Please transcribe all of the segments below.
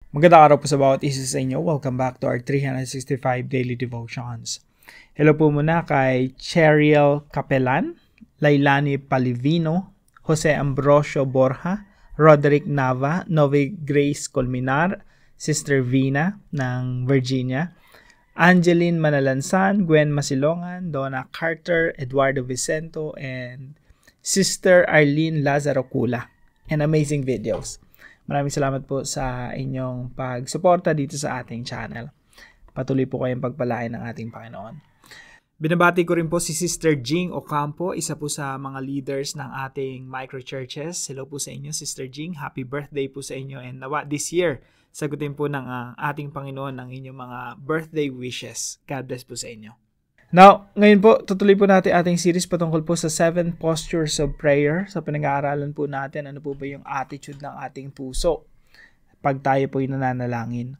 Magandang araw po sa bawat isa sa inyo. Welcome back to our 365 Daily Devotions. Hello po muna kay Cheriel Capelan, Lailani Palivino, Jose Ambrosio Borja, Roderick Nava, Novi Grace Colminar, Sister Vina ng Virginia, Angeline Manalansan, Gwen Masilongan, Donna Carter, Eduardo Vicento, and Sister Arlene Lazaro Cula. And amazing videos. Maraming salamat po sa inyong pagsuporta dito sa ating channel. Patuloy po kayong pagpalain ng ating Panginoon. Binabati ko rin po si Sister Jing Ocampo, isa po sa mga leaders ng ating microchurches. Hello po sa inyo, Sister Jing. Happy birthday po sa inyo. And nawa this year, sagutin po ng ating Panginoon ang inyong mga birthday wishes. God bless po sa inyo. Now, ngayon po, tutuloy po natin ating series patungkol po sa 7 postures of prayer. Sa pinag-aaralan po natin, ano po ba yung attitude ng ating puso pag tayo po yung nananalangin.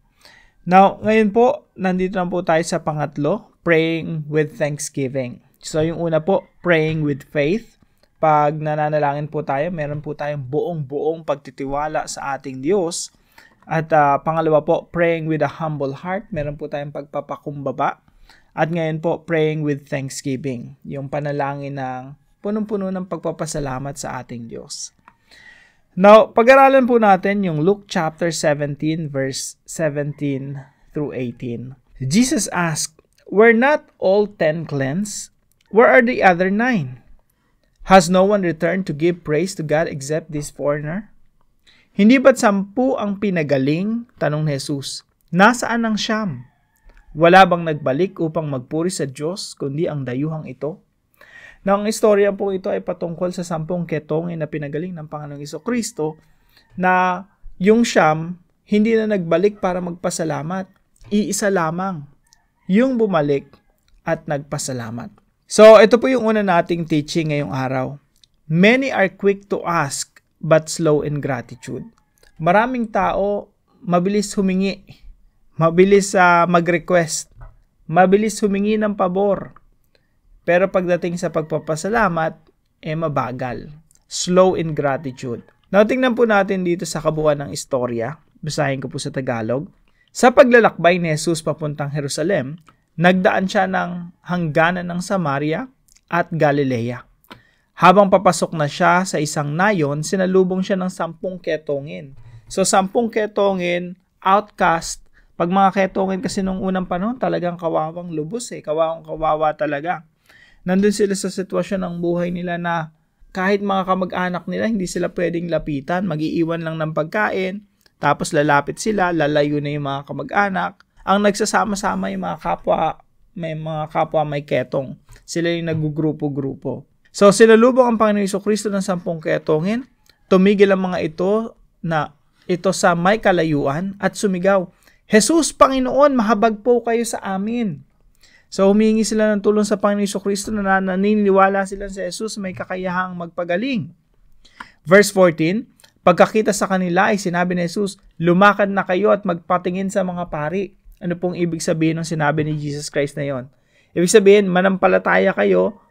Now, ngayon po, nandito na po tayo sa pangatlo, praying with thanksgiving. So, yung una po, praying with faith. Pag nananalangin po tayo, meron po tayong buong pagtitiwala sa ating Diyos. At pangalawa po, praying with a humble heart. Meron po tayong pagpapakumbaba. At ngayon po, praying with thanksgiving, yung panalangin ng punong-puno ng pagpapasalamat sa ating Diyos. Now, pag-aralan po natin yung Luke chapter 17, verse 17 through 18. Jesus asked, "Were not all 10 cleansed? Where are the other 9? Has no one returned to give praise to God except this foreigner?" Hindi ba't 10 ang pinagaling? Tanong ni Jesus. Nasaan ang 9? Wala bang nagbalik upang magpuri sa Diyos, kundi ang dayuhang ito? Now, ang istorya po ito ay patungkol sa 10 ketongin na pinagaling ng Panginoong Jesucristo na yung 9 hindi na nagbalik para magpasalamat. Iisa lamang yung bumalik at nagpasalamat. So, ito po yung una nating teaching ngayong araw. Many are quick to ask but slow in gratitude. Maraming tao mabilis humingi. Mabilis mag-request, mabilis humingi ng pabor. Pero pagdating sa pagpapasalamat, mabagal. Slow in gratitude. Now, tingnan po natin dito sa kabuuan ng istorya. Basahin ko po sa Tagalog. Sa paglalakbay ni Jesus papuntang Jerusalem, nagdaan siya ng hangganan ng Samaria at Galilea. Habang papasok na siya sa isang nayon, sinalubong siya ng 10 ketongin. So, 10 ketongin, outcast. Pag mga ketongin kasi nung unang panahon, talagang kawawang lubos kawawa talaga. Nandun sila sa sitwasyon ng buhay nila na kahit mga kamag-anak nila, hindi sila pwedeng lapitan. Mag-iiwan lang ng pagkain, tapos lalapit sila, lalayo na yung mga kamag-anak. Ang nagsasama-sama yung mga kapwa may ketong. Sila yung nagugrupo-grupo. So, sinalubong ang Panginoon Jesucristo ng 10 ketongin. Tumigil ang mga ito sa may kalayuan at sumigaw, "Jesus, Panginoon, mahabag po kayo sa amin." So, humingi sila ng tulong sa Panginoon Jesucristo na naniniwala sila sa Jesus may kakayahang magpagaling. Verse 14, pagkakita sa kanila ay sinabi ni Jesus, "Lumakad na kayo at magpatingin sa mga pari." Ano pong ibig sabihin ng sinabi ni Jesus Christ na yon? Ibig sabihin, manampalataya kayo,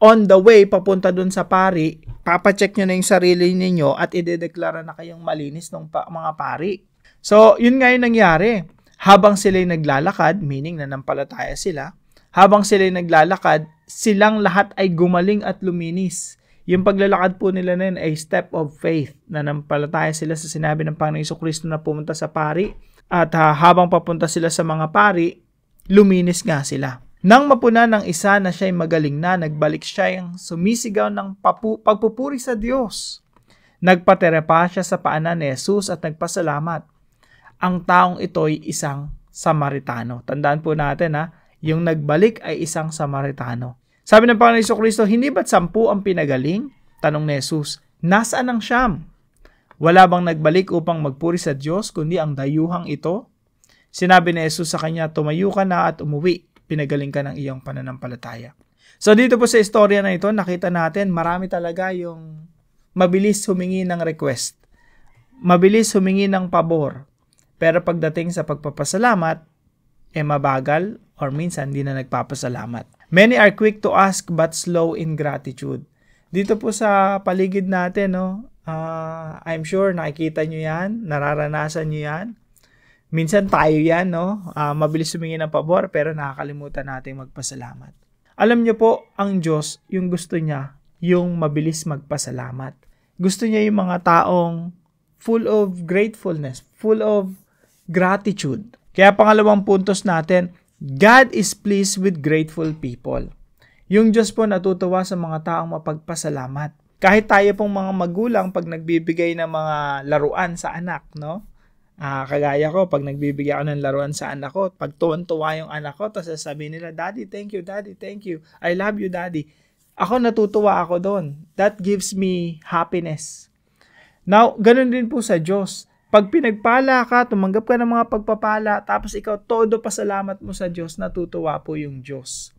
on the way, papunta dun sa pari, papacheck nyo na yung sarili ninyo at idedeklara na kayong malinis ng mga pari. So, yun nga yung nangyari. Habang sila'y naglalakad, meaning nanampalataya sila, habang sila'y naglalakad, silang lahat ay gumaling at luminis. Yung paglalakad po nila na yun ay step of faith. Nanampalataya sila sa sinabi ng Panginoong Jesucristo na pumunta sa pari. At habang papunta sila sa mga pari, luminis nga sila. Nang mapuna ng isa na siya'y magaling na, nagbalik siya yung sumisigaw ng pagpupuri sa Diyos. Nagpatera pa siya sa paanan ni Jesus at nagpasalamat. Ang taong ito'y isang Samaritano. Tandaan po natin yung nagbalik ay isang Samaritano. Sabi ng Panginoon Jesucristo, hindi ba't 10 ang pinagaling? Tanong ni Jesus, nasaan ang 9? Wala bang nagbalik upang magpuri sa Diyos, kundi ang dayuhang ito? Sinabi ni Jesus sa kanya, tumayo ka na at umuwi. Pinagaling ka ng iyong pananampalataya. So dito po sa istorya na ito, nakita natin marami talaga yung mabilis humingi ng request. Mabilis humingi ng pabor. Pero pagdating sa pagpapasalamat, mabagal or minsan hindi na nagpapasalamat. Many are quick to ask but slow in gratitude. Dito po sa paligid natin, I'm sure nakikita nyo yan, nararanasan nyo yan. Minsan tayo yan, no? Mabilis humingi ng pabor pero nakakalimutan nating magpasalamat. Alam niyo po, ang Diyos, yung gusto niya, yung mabilis magpasalamat. Gusto niya yung mga taong full of gratefulness, full of gratitude. Kaya pangalawang puntos natin, God is pleased with grateful people. Yung Diyos po natutuwa sa mga taong mapagpasalamat. Kahit tayo pong mga magulang pag nagbibigay ng mga laruan sa anak, no? Kagaya ko, pag nagbibigay ako ng laruan sa anak ko, pag tuwan-tuwa yung anak ko, tapos sasabihin nila, Daddy, thank you, Daddy, thank you. I love you, Daddy. Ako natutuwa ako doon. That gives me happiness. Now, ganun din po sa Diyos. Pag pinagpala ka, tumanggap ka ng mga pagpapala, tapos ikaw todo pasalamat mo sa Diyos, natutuwa po yung Diyos.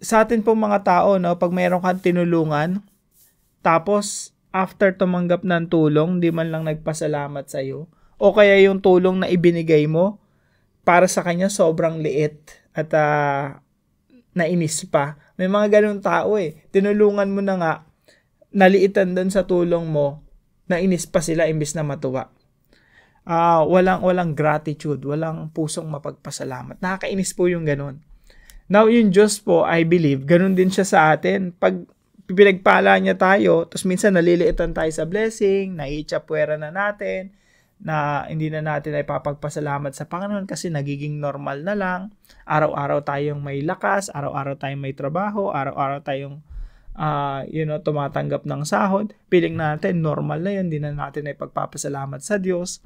Sa atin po mga tao, no, pag mayroon kang tinulungan, tapos after tumanggap ng tulong, di man lang nagpasalamat sa iyo, o kaya yung tulong na ibinigay mo, para sa kanya sobrang liit at nainis pa. May mga ganung tao tinulungan mo na nga, naliitan doon sa tulong mo, nainis pa sila imbis na matuwa. Walang gratitude, walang pusong mapagpasalamat. Nakakainis po yung ganun. Now, yung Diyos po, I believe, ganun din siya sa atin. Pag pinagpala niya tayo, tapos minsan naliliitan tayo sa blessing, naiitsapwera na natin, na hindi na natin ay papagpasalamat sa Panginoon kasi nagiging normal na lang. Araw-araw tayong may lakas, araw-araw tayong may trabaho, araw-araw tayong tumatanggap ng sahod. Piling natin, normal na yun, hindi na natin ay pagpapasalamat sa Diyos.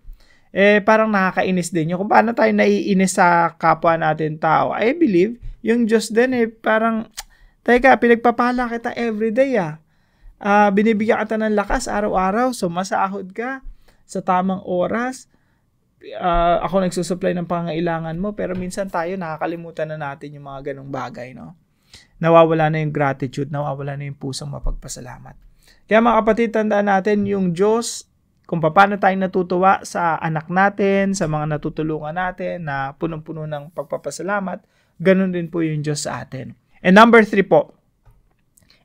Parang nakakainis din yun. Kung paano tayo naiinis sa kapwa natin tao, I believe, yung Diyos din parang, teka, pinagpapala kita everyday binibigyan kita ng lakas araw-araw, sumasahod ka sa tamang oras. Ako nagsusupply ng pangailangan mo, pero minsan tayo nakakalimutan na natin yung mga ganong bagay, no? Nawawala na yung gratitude, nawawala na yung pusong mapagpasalamat. Kaya mga kapatid, tandaan natin yung Diyos, kung paano tayo natutuwa sa anak natin, sa mga natutulungan natin na punong-puno ng pagpapasalamat, ganun din po yung Diyos sa atin. And number 3 po,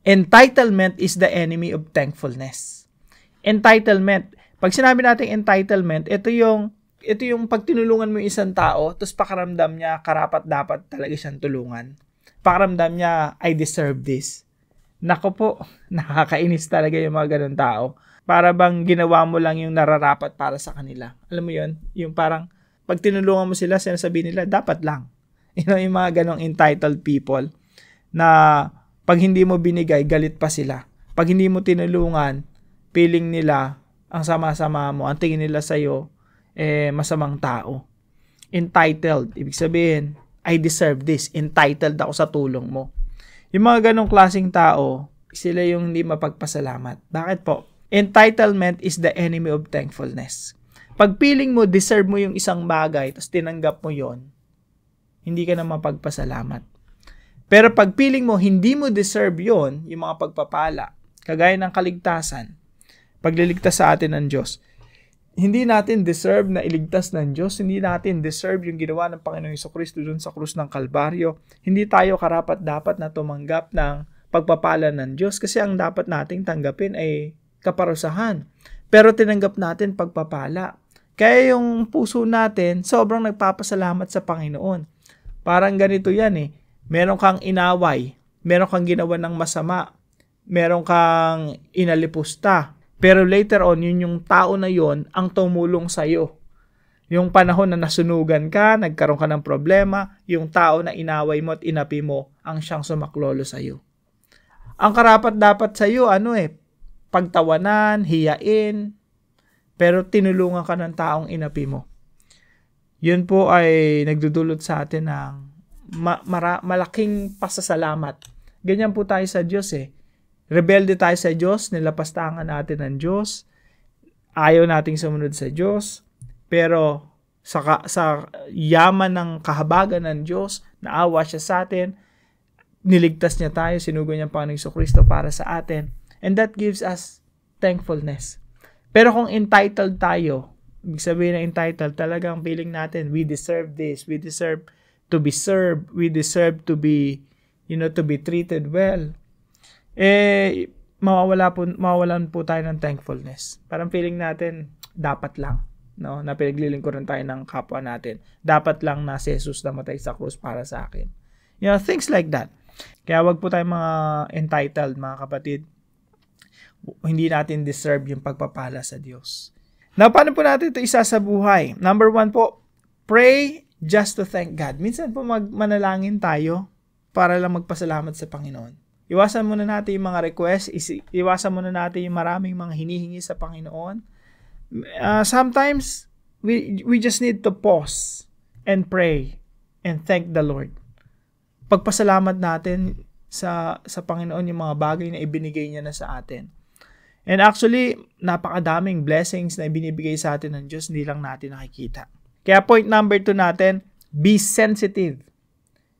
entitlement is the enemy of thankfulness. Entitlement. Pag sinabi natin entitlement, ito yung pag tinulungan mo yung isang tao, tapos pakaramdam niya karapat-dapat talaga siyang tulungan. Pakaramdam niya, I deserve this. Nako po, nakakainis talaga yung mga ganun tao. Para bang ginawa mo lang yung nararapat para sa kanila. Alam mo yun? Yung parang, pag tinulungan mo sila, sinasabi nila, dapat lang. Yung mga ganong entitled people na pag hindi mo binigay, galit pa sila. Pag hindi mo tinulungan, feeling nila, ang sama-sama mo, ang tingin nila sa'yo, masamang tao. Entitled, ibig sabihin, I deserve this. Entitled ako sa tulong mo. Yung mga ganong klaseng tao, sila yung hindi mapagpasalamat. Bakit po? Entitlement is the enemy of thankfulness. Pag feeling mo, deserve mo yung isang bagay, tapos tinanggap mo yon, hindi ka na mapagpasalamat. Pero pag feeling mo, hindi mo deserve yon, yung mga pagpapala, kagaya ng kaligtasan, pagliligtas sa atin ng Diyos, hindi natin deserve na iligtas ng Diyos, hindi natin deserve yung ginawa ng Panginoong Jesucristo dun sa krus ng Kalbaryo, hindi tayo karapat-dapat na tumanggap ng pagpapala ng Diyos kasi ang dapat nating tanggapin ay kaparusahan. Pero tinanggap natin pagpapala. Kaya yung puso natin, sobrang nagpapasalamat sa Panginoon. Parang ganito yan meron kang inaway, meron kang ginawa ng masama, meron kang inalipusta, pero later on, yun yung tao na yon ang tumulong sa'yo. Yung panahon na nasunugan ka, nagkaroon ka ng problema, yung tao na inaway mo at inapi mo, ang siyang sumaklolo sa'yo. Ang karapat dapat sa'yo, pagtawanan, hiyain, pero tinulungan ka ng taong inapi mo. Yun po ay nagdudulot sa atin ng malaking pasasalamat. Ganyan po tayo sa Diyos Rebelde tayo sa Diyos, nilapastangan natin ng Diyos, ayaw nating sumunod sa Diyos, pero sa yaman ng kahabagan ng Diyos, naawa siya sa atin, niligtas niya tayo, sinugo niya ang Panginoong Jesucristo para sa atin, and that gives us thankfulness. Pero kung entitled tayo, ibig sabihin na entitled, talagang feeling natin, we deserve this, we deserve to be served, we deserve to be, to be treated well, mawawalan po tayo ng thankfulness. Parang feeling natin, dapat lang. no, na pinaglilingkuran tayo ng kapwa natin. Dapat lang na si Jesus namatay sa krus para sa akin. Things like that. Kaya wag po tayong mga entitled, mga kapatid. Hindi natin deserve yung pagpapala sa Diyos. Now, paano po natin ito isa sa buhay? Number 1 po, pray just to thank God. Minsan po manalangin tayo para lang magpasalamat sa Panginoon. Iwasan muna natin yung mga request, iwasan muna natin yung maraming mga hinihingi sa Panginoon. Sometimes, we just need to pause and pray and thank the Lord. Pagpasalamat natin sa Panginoon yung mga bagay na ibinigay niya na sa atin. And actually, napakadaming blessings na ibinibigay sa atin ng Diyos, hindi lang natin nakikita. Kaya point number 2 natin, be sensitive.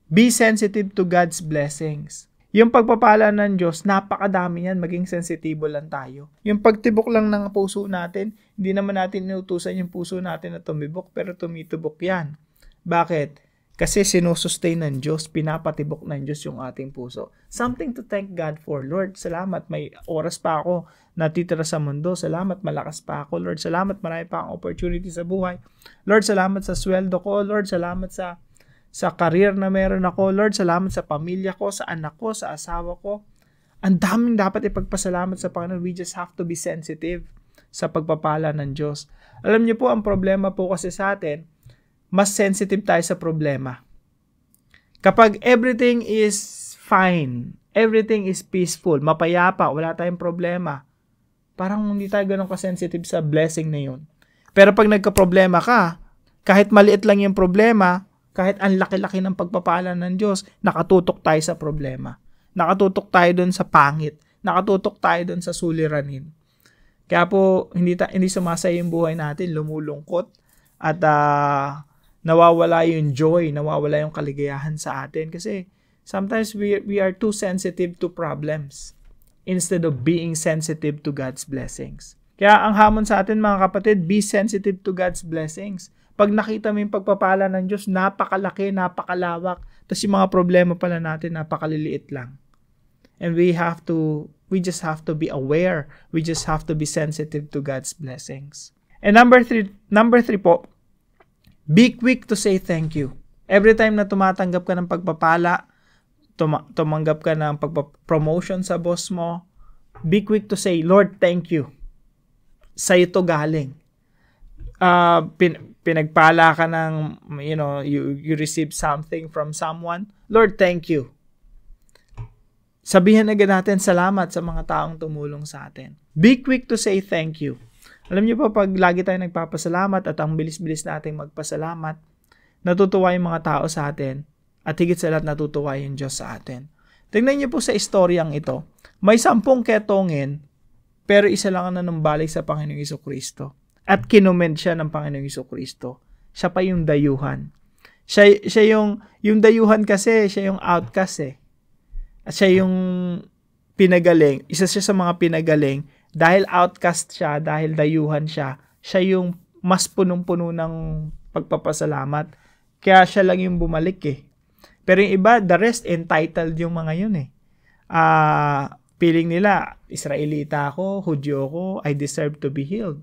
Be sensitive to God's blessings. Yung pagpapala ng Diyos, napakadami yan, maging sensitibo lang tayo. Yung pagtibok lang ng puso natin, hindi naman natin inutusan yung puso natin na tumibok, pero tumitubok yan. Bakit? Kasi sinusustain ng Diyos, pinapatibok ng Diyos yung ating puso. Something to thank God for. Lord, salamat, may oras pa ako natitira sa mundo. Salamat, malakas pa ako. Lord, salamat, marami pa akong opportunity sa buhay. Lord, salamat sa sweldo ko. Lord, salamat sa career na meron ako. Lord, salamat sa pamilya ko, sa anak ko, sa asawa ko. Ang daming dapat ipagpasalamat sa Panginoon. We just have to be sensitive sa pagpapala ng Diyos. Alam niyo po, ang problema po kasi sa atin, mas sensitive tayo sa problema. Kapag everything is fine, everything is peaceful, mapayapa, wala tayong problema, parang hindi tayo ganun ka-sensitive sa blessing na yun. Pero pag nagka-problema ka, kahit maliit lang yung problema, kahit ang laki-laki ng pagpapala ng Diyos, nakatutok tayo sa problema. Nakatutok tayo dun sa pangit. Nakatutok tayo dun sa suliranin. Kaya po, hindi sumasaya yung buhay natin, lumulungkot, at nawawala yung joy, nawawala yung kaligayahan sa atin kasi sometimes we are too sensitive to problems instead of being sensitive to God's blessings. Kaya ang hamon sa atin mga kapatid, be sensitive to God's blessings. Pag nakita mo yung pagpapala ng Diyos, napakalaki, napakalawak, tapos yung mga problema pala natin, napakaliliit lang. And we just have to be aware, we just have to be sensitive to God's blessings. And number three po, be quick to say thank you. Every time na tumatanggap ka ng pagpapala, tumanggap ka ng promotion sa boss mo, be quick to say, Lord, thank you. Sa'yo to galing. Pinagpala ka ng, you receive something from someone, Lord, thank you. Sabihin agad natin salamat sa mga taong tumulong sa atin. Be quick to say thank you. Alam niyo po, pag lagi tayo nagpapasalamat at ang bilis-bilis nating magpasalamat, natutuwa yung mga tao sa atin at higit sa lahat natutuwa yung Diyos sa atin. Tingnan niyo po sa istoryang ito. May 10 ketongin, pero isa lang ang nanumbalik sa Panginoong Jesucristo. At kinument siya ng Panginoong Jesucristo. Siya pa yung dayuhan. Siya yung dayuhan kasi, siya yung outcast eh. At siya yung pinagaling. Isa siya sa mga pinagaling. Dahil outcast siya, dahil dayuhan siya, siya yung mas punong-puno ng pagpapasalamat. Kaya siya lang yung bumalik eh. Pero yung iba, the rest, entitled yung mga yun eh. Feeling nila, Israelita ako, Hudyo ako, I deserve to be healed.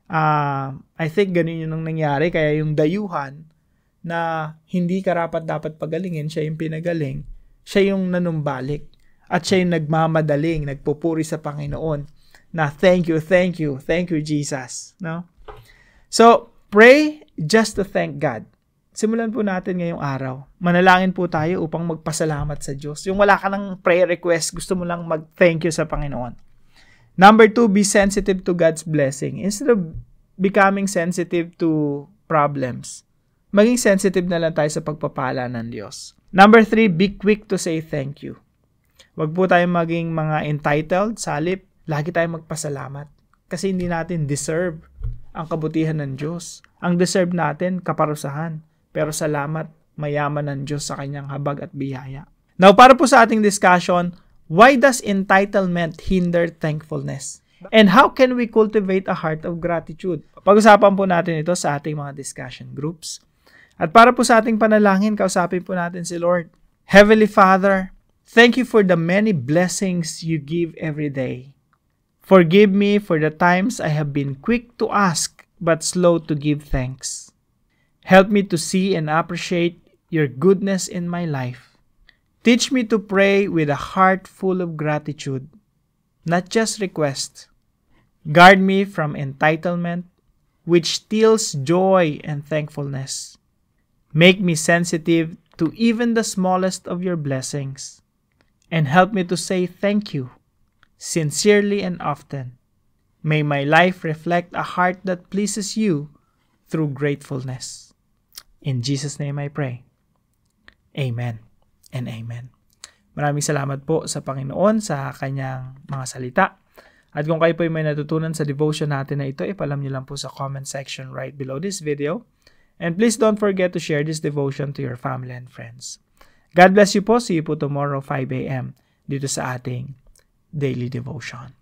I think ganun yun ang nangyari. Kaya yung dayuhan na hindi karapat dapat pagalingin, siya yung pinagaling, siya yung nanumbalik. At siya yung nagmamadaling, nagpupuri sa Panginoon na thank you Jesus. No? So, pray just to thank God. Simulan po natin ngayong araw. Manalangin po tayo upang magpasalamat sa Diyos. Yung wala ka ng prayer request, gusto mo lang mag-thank you sa Panginoon. Number 2, be sensitive to God's blessing. Instead of becoming sensitive to problems, maging sensitive na lang tayo sa pagpapala ng Diyos. Number 3, be quick to say thank you. Wag po tayong maging mga entitled, salip, lagi tayong magpasalamat. Kasi hindi natin deserve ang kabutihan ng Diyos. Ang deserve natin, kaparusahan. Pero salamat, mayaman ng Diyos sa kanyang habag at biyaya. Now, para po sa ating discussion, why does entitlement hinder thankfulness? And how can we cultivate a heart of gratitude? Pag-usapan po natin ito sa ating mga discussion groups. At para po sa ating panalangin, kausapin po natin si Lord. Heavenly Father, thank you for the many blessings you give every day. Forgive me for the times I have been quick to ask but slow to give thanks. Help me to see and appreciate your goodness in my life. Teach me to pray with a heart full of gratitude, not just request. Guard me from entitlement, which steals joy and thankfulness. Make me sensitive to even the smallest of your blessings, and help me to say thank you, sincerely and often. May my life reflect a heart that pleases you through gratefulness. In Jesus' name I pray. Amen and amen. Maraming salamat po sa Panginoon sa kanyang mga salita. At kung kayo po ay may natutunan sa devotion natin na ito, ipalam niyo lang po sa comment section right below this video. And please don't forget to share this devotion to your family and friends. God bless you po. See you po tomorrow 5 a.m. dito sa ating daily devotion.